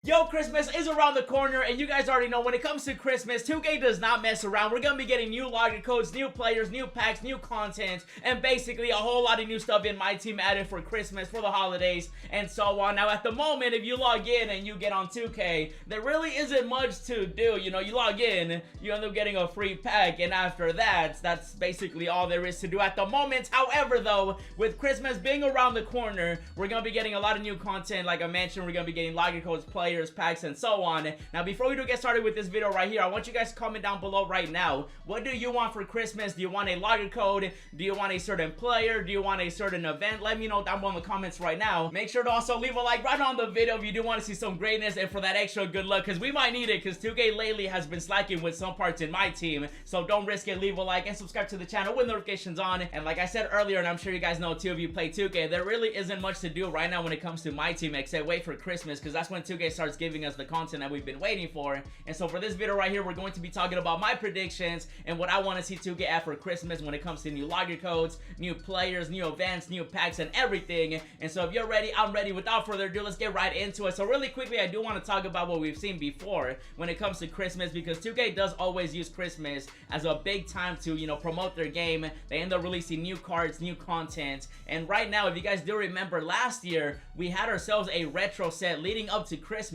Yo, Christmas is around the corner, and you guys already know when it comes to Christmas, 2K does not mess around. We're gonna be getting new login codes, new players, new packs, new content, and basically a whole lot of new stuff in my team added for Christmas, for the holidays, and so on. Now, at the moment, if you log in and you get on 2K, there really isn't much to do. You know, you log in, you end up getting a free pack, and after that, that's basically all there is to do at the moment. However, though, with Christmas being around the corner, we're gonna be getting a lot of new content. Like I mentioned, we're gonna be getting login codes, players, packs, and so on. Now, before we do get started with this video right here, I want you guys to comment down below right now. What do you want for Christmas? Do you want a login code? Do you want a certain player? Do you want a certain event? Let me know down below in the comments right now. Make sure to also leave a like right on the video if you do want to see some greatness and for that extra good luck, because we might need it, because 2K lately has been slacking with some parts in my team. So don't risk it. Leave a like and subscribe to the channel with notifications on. And like I said earlier, and I'm sure you guys know too if you play 2K, there really isn't much to do right now when it comes to my team except wait for Christmas, because that's when 2K starts giving us the content that we've been waiting for. And so for this video right here, we're going to be talking about my predictions and what I want to see 2K at for Christmas when it comes to new login codes, new players, new events, new packs, and everything. And so if you're ready, I'm ready. Without further ado, let's get right into it. So really quickly, I do want to talk about what we've seen before when it comes to Christmas, because 2K does always use Christmas as a big time to, you know, promote their game. They end up releasing new cards, new content. And right now, if you guys do remember last year, we had ourselves a retro set leading up to Christmas.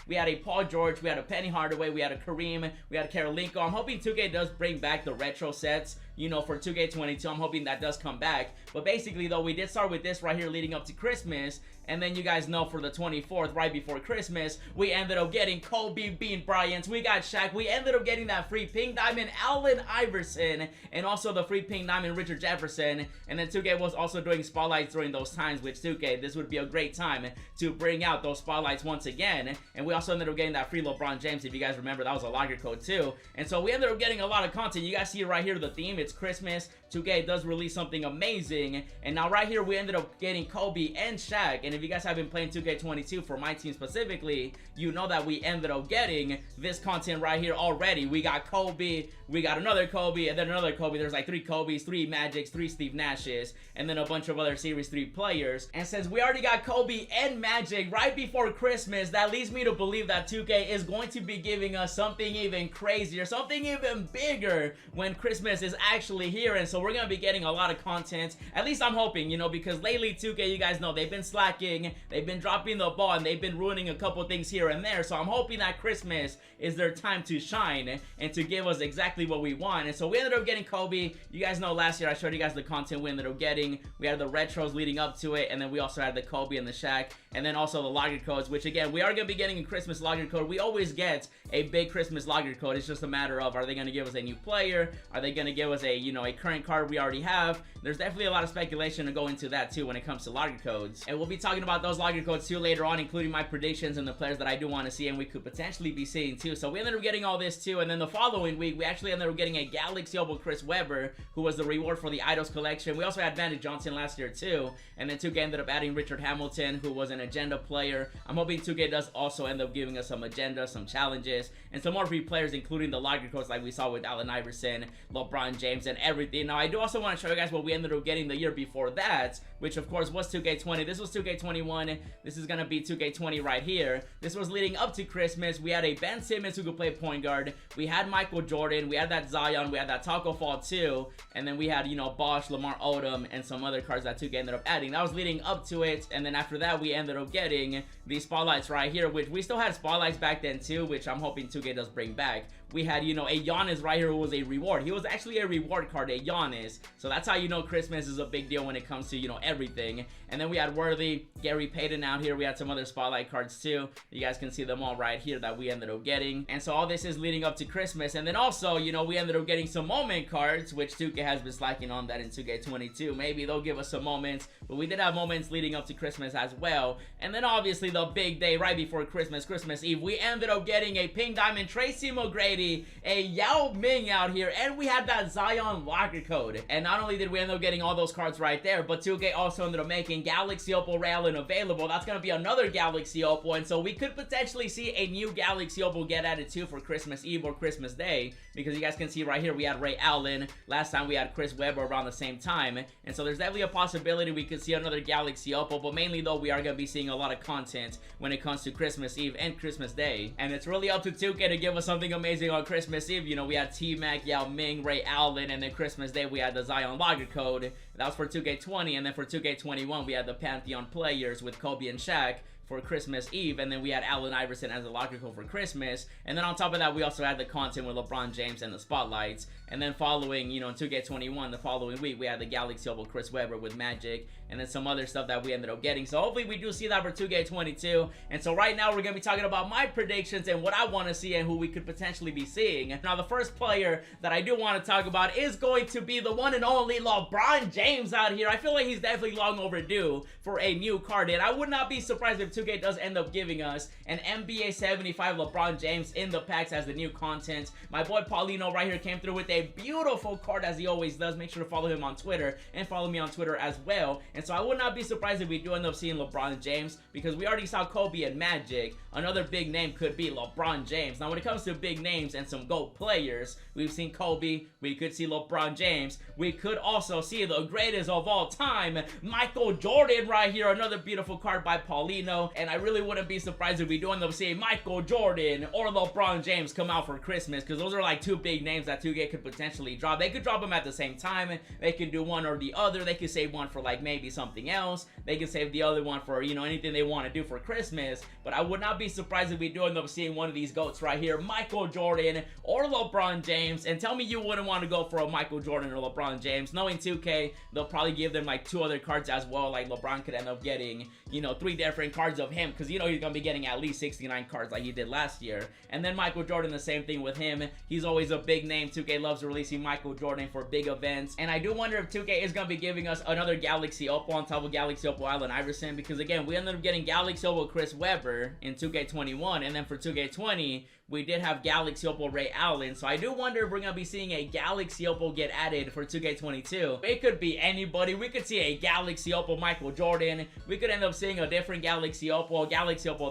We had a Paul George, we had a Penny Hardaway, we had a Kareem, we had a Karolinko. I'm hoping 2K does bring back the retro sets, you know, for 2K22. I'm hoping that does come back. But basically, though, we did start with this right here leading up to Christmas. And then you guys know for the 24th, right before Christmas, we ended up getting Kobe Bean Bryant. We got Shaq. We ended up getting that free pink diamond Allen Iverson, and also the free pink diamond Richard Jefferson. And then 2K was also doing spotlights during those times, which 2K, this would be a great time to bring out those spotlights once again. And we also ended up getting that free LeBron James. If you guys remember, that was a logger code too. And so we ended up getting a lot of content. You guys see right here the theme. It's Christmas. 2K does release something amazing. And now right here, we ended up getting Kobe and Shaq. And if you guys have been playing 2K22 for my team specifically, you know that we ended up getting this content right here already. We got Kobe, we got another Kobe, and then another Kobe. There's like 3 Kobes, 3 Magics, 3 Steve Nashes, and then a bunch of other Series 3 players. And since we already got Kobe and Magic right before Christmas, that leads me to believe that 2K is going to be giving us something even crazier, something even bigger when Christmas is actually here. And so we're gonna be getting a lot of content. At least I'm hoping, you know, because lately 2K, you guys know, they've been slacking, they've been dropping the ball, and they've been ruining a couple things here and there. So I'm hoping that Christmas is their time to shine and to give us exactly what we want. And so we ended up getting Kobe. You guys know last year I showed you guys the content we ended up getting. We had the retros leading up to it, and then we also had the Kobe and the Shaq, and then also the logger codes, which again, we are going to be getting a Christmas logger code. We always get a big Christmas logger code. It's just a matter of, are they going to give us a new player? Are they going to give us a, you know, a current card we already have? There's definitely a lot of speculation to go into that too when it comes to logger codes. And we'll be talking about those logger codes too later on, including my predictions and the players that I do want to see and we could potentially be seeing too. So we ended up getting all this too, and then the following week, we actually ended up getting a Galaxy Opal Chris Webber, who was the reward for the Idols collection. We also had Magic Johnson last year too, and then 2K ended up adding Richard Hamilton, who was an agenda player. I'm hoping 2K does also end up giving us some agenda, some challenges, and some more free players, including the logger codes like we saw with Allen Iverson, LeBron James, and everything. Now, I do also want to show you guys what we ended up getting the year before that, which of course was 2K20. This was 2K21. This is gonna be 2K20 right here. This was leading up to Christmas. We had a Ben Simmons who could play point guard. We had Michael Jordan. We had that Zion. We had that Taco Fall too. And then we had, you know, Bosch, Lamar Odom, and some other cards that 2K ended up adding. That was leading up to it. And then after that, we ended up getting these spotlights right here, which we still had spotlights back then too, which I'm hoping 2K does bring back. We had, you know, a Giannis right here who was a reward. He was actually a reward card, a Giannis. So that's how you know Christmas is a big deal when it comes to, you know, everything. And then we had Worthy, Gary Payton out here. We had some other spotlight cards too. You guys can see them all right here that we ended up getting. And so all this is leading up to Christmas. And then also, you know, we ended up getting some moment cards, which 2K has been slacking on that in 2K22. Maybe they'll give us some moments, but we did have moments leading up to Christmas as well. And then obviously the big day right before Christmas, Christmas Eve, we ended up getting a pink diamond Tracy McGrady, a Yao Ming out here, and we had that Zion logger code. code. And not only did we end up getting all those cards right there, but 2K also ended up making Galaxy Opal Ray Allen available. That's gonna be another Galaxy Opal, and so we could potentially see a new Galaxy Opal get added too for Christmas Eve or Christmas Day, because you guys can see right here we had Ray Allen. Last time we had Chris Webber around the same time, and so there's definitely a possibility we could see another Galaxy Opal, but mainly though we are gonna be seeing a lot of content when it comes to Christmas Eve and Christmas Day. And it's really up to 2K to give us something amazing on Christmas Eve. You know, we had T-Mac, Yao Ming, Ray Allen, and then Christmas Day we had the Zion Lager code. That was for 2K20, and then for 2K21 we had the Pantheon players with Kobe and Shaq for Christmas Eve, and then we had Allen Iverson as a locker code for Christmas, and then on top of that we also had the content with LeBron James and the spotlights. And then following, you know, in 2K21 the following week we had the Galaxy Opal Chris Webber with Magic, and then some other stuff that we ended up getting. So hopefully we do see that for 2K22. And so right now we're gonna be talking about my predictions and what I want to see and who we could potentially be seeing. Now the first player that I do want to talk about is going to be the one and only LeBron James out here. I feel like he's definitely long overdue for a new card, and I would not be surprised if 2K does end up giving us an NBA 75 LeBron James in the packs as the new content. My boy Paulino right here came through with a beautiful card as he always does. Make sure to follow him on Twitter and follow me on Twitter as well. And so I would not be surprised if we do end up seeing LeBron James, because we already saw Kobe and Magic. Another big name could be LeBron James. Now when it comes to big names and some GOAT players, we've seen Kobe, we could see LeBron James, we could also see the greatest of all time, Michael Jordan right here. Another beautiful card by Paulino, and I really wouldn't be surprised if we do end up seeing Michael Jordan or LeBron James come out for Christmas, because those are like two big names that 2K could potentially drop. They could drop them at the same time. They could do one or the other. They could save one for like maybe something else. They could save the other one for, you know, anything they want to do for Christmas. But I would not be surprised if we do end up seeing one of these GOATs right here, Michael Jordan or LeBron James. And tell me you wouldn't want to go for a Michael Jordan or LeBron James. Knowing 2K, they'll probably give them like two other cards as well. Like LeBron could end up getting, you know, 3 different cards of him, because you know he's gonna be getting at least 69 cards like he did last year. And then Michael Jordan, the same thing with him. He's always a big name. 2K loves releasing Michael Jordan for big events. And I do wonder if 2K is gonna be giving us another Galaxy Opal on top of Galaxy Opal Allen Iverson, because again we ended up getting Galaxy Opal Chris Webber in 2K21, and then for 2K20 we did have Galaxy Opal Ray Allen. So I do wonder if we're gonna be seeing a Galaxy Opal get added for 2K22. It could be anybody. We could see a Galaxy Opal Michael Jordan. We could end up seeing a different Galaxy Opal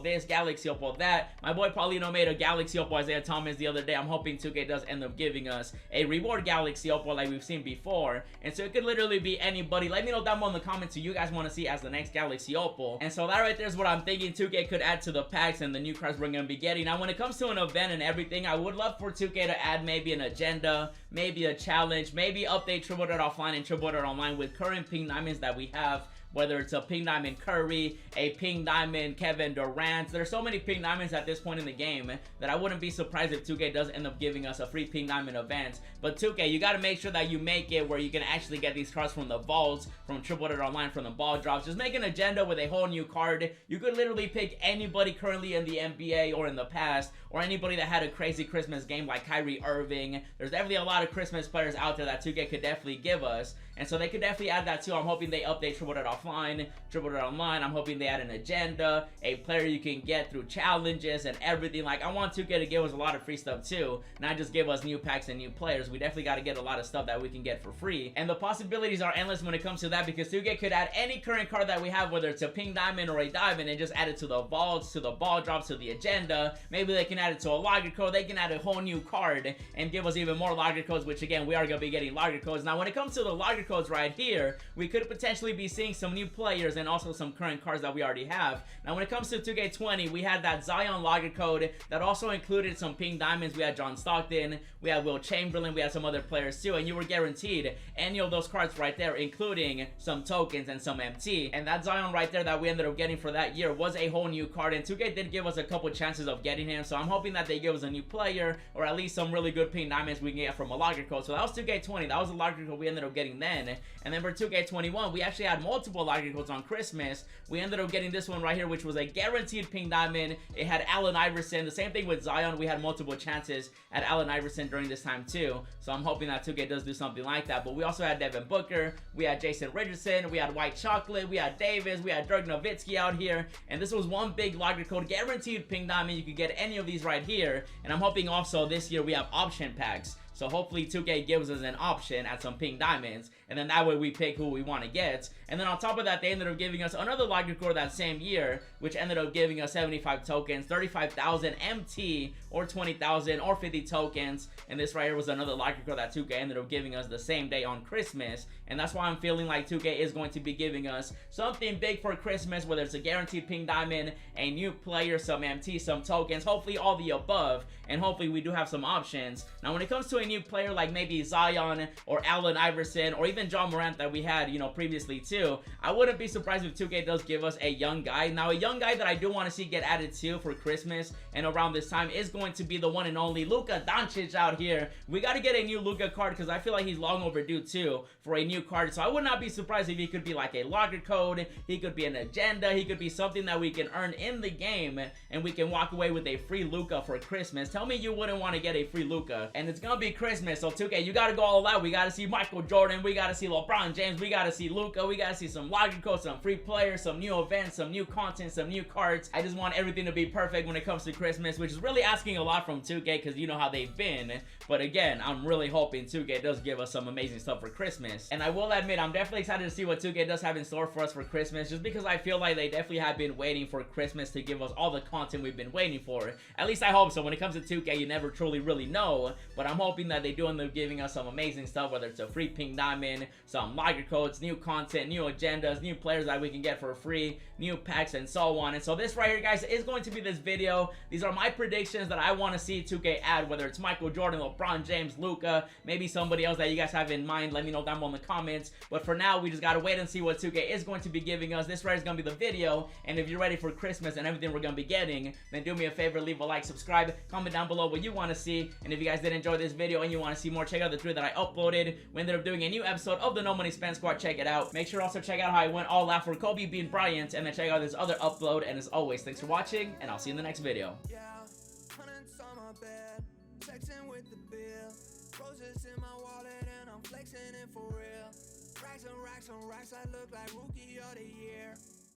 this, Galaxy Opal that. My boy Paulino made a Galaxy Opal Isaiah Thomas the other day. I'm hoping 2K does end up giving us a reward Galaxy Opal like we've seen before. And so it could literally be anybody. Let me know down below in the comments who you guys want to see as the next Galaxy Opal. And so that right there is what I'm thinking 2K could add to the packs and the new cards we're gonna be getting. Now when it comes to an event and everything, I would love for 2K to add maybe an agenda, maybe a challenge, maybe update Triple Threat Offline and Triple Threat Online with current pink diamonds that we have. Whether it's a pink diamond Curry, a pink diamond Kevin Durant. There's so many pink diamonds at this point in the game that I wouldn't be surprised if 2K does end up giving us a free pink diamond event. But 2K, you got to make sure that you make it where you can actually get these cards from the vaults, from Triple Threat Online, from the ball drops. Just make an agenda with a whole new card. You could literally pick anybody currently in the NBA or in the past, or anybody that had a crazy Christmas game like Kyrie Irving. There's definitely a lot of Christmas players out there that 2K could definitely give us. And so they could definitely add that too. I'm hoping they update Triple Threat Offline, Triple Threat Online. I'm hoping they add an agenda, a player you can get through challenges and everything. Like, I want 2K to give us a lot of free stuff too, not just give us new packs and new players. We definitely got to get a lot of stuff that we can get for free. And the possibilities are endless when it comes to that, because 2K could add any current card that we have, whether it's a pink diamond or a diamond, and just add it to the vaults, to the ball drops, to the agenda. Maybe they can add it to a logger code. They can add a whole new card and give us even more logger codes, which again, we are going to be getting logger codes. Now, when it comes to the logger codes right here, we could potentially be seeing some new players and also some current cards that we already have. Now when it comes to 2K20, we had that Zion logger code that also included some pink diamonds. We had John Stockton, we had Will Chamberlain, we had some other players too, and you were guaranteed any of those cards right there, including some tokens and some MT. And that Zion right there that we ended up getting for that year was a whole new card, and 2K did give us a couple chances of getting him, so I'm hoping that they give us a new player, or at least some really good pink diamonds we can get from a logger code. So that was 2K20, that was a logger code we ended up getting then. And then for 2K21, we actually had multiple logger codes on Christmas. We ended up getting this one right here, which was a guaranteed pink diamond. It had Allen Iverson. The same thing with Zion. We had multiple chances at Allen Iverson during this time too. So I'm hoping that 2K does do something like that. But we also had Devin Booker. We had Jason Richardson. We had White Chocolate. We had Davis. We had Dirk Nowitzki out here. And this was one big logger code, guaranteed pink diamond. You could get any of these right here. And I'm hoping also this year we have option packs. So hopefully 2K gives us an option at some pink diamonds, and then that way we pick who we want to get. And then on top of that, they ended up giving us another locker core that same year, which ended up giving us 75 tokens, 35,000 MT, or 20,000, or 50 tokens. And this right here was another locker core that 2K ended up giving us the same day on Christmas. And that's why I'm feeling like 2K is going to be giving us something big for Christmas, whether it's a guaranteed pink diamond, a new player, some MT, some tokens, hopefully all the above, and hopefully we do have some options. Now when it comes to a new player like maybe Zion or Allen Iverson or even John Morant that we had, you know, previously too, I wouldn't be surprised if 2K does give us a young guy. Now a young guy that I do want to see get added to for Christmas and around this time is going to be the one and only LUKA DONCIC out here. We got to get a new LUKA card because I feel like he's long overdue too for a new card. So I would not be surprised if he could be like a locker code, he could be an agenda, he could be something that we can earn in the game and we can walk away with a free LUKA for Christmas. Tell me you wouldn't want to get a free LUKA. And it's gonna be Christmas, so 2K, you gotta go all out. We gotta see Michael Jordan, we gotta see LeBron James, we gotta see LUKA, we gotta see some locker codes, some free players, some new events, some new content, some new cards. I just want everything to be perfect when it comes to Christmas, which is really asking a lot from 2K because you know how they've been. But again, I'm really hoping 2K does give us some amazing stuff for Christmas. And I will admit, I'm definitely excited to see what 2K does have in store for us for Christmas, just because I feel like they definitely have been waiting for Christmas to give us all the content we've been waiting for. At least I hope so. When it comes to 2K, you never truly really know, but I'm hoping that they do end up giving us some amazing stuff, whether it's a free pink diamond, some locker codes, new content, new agendas, new players that we can get for free, new packs, and so on. And so this right here, guys, is going to be this video. These are my predictions that I want to see 2K add, whether it's Michael Jordan, LeBron James, LUKA, maybe somebody else that you guys have in mind. Let me know down below in the comments. But for now, we just gotta wait and see what 2K is going to be giving us. This right is gonna be the video, and if you're ready for Christmas and everything we're gonna be getting, then do me a favor, leave a like, subscribe, comment down below what you want to see. And if you guys did enjoy this video and you want to see more, check out the 3 that I uploaded. We ended up doing a new episode of the No Money Spend Squad. Check it out. Make sure also check out how I went all out for Kobe being Bryant, and then check out this other upload. And as always, thanks for watching, and I'll see you in the next video. Roses in my wallet and I'm flexing it for real. Racks and racks on racks, I look like rookie of the year.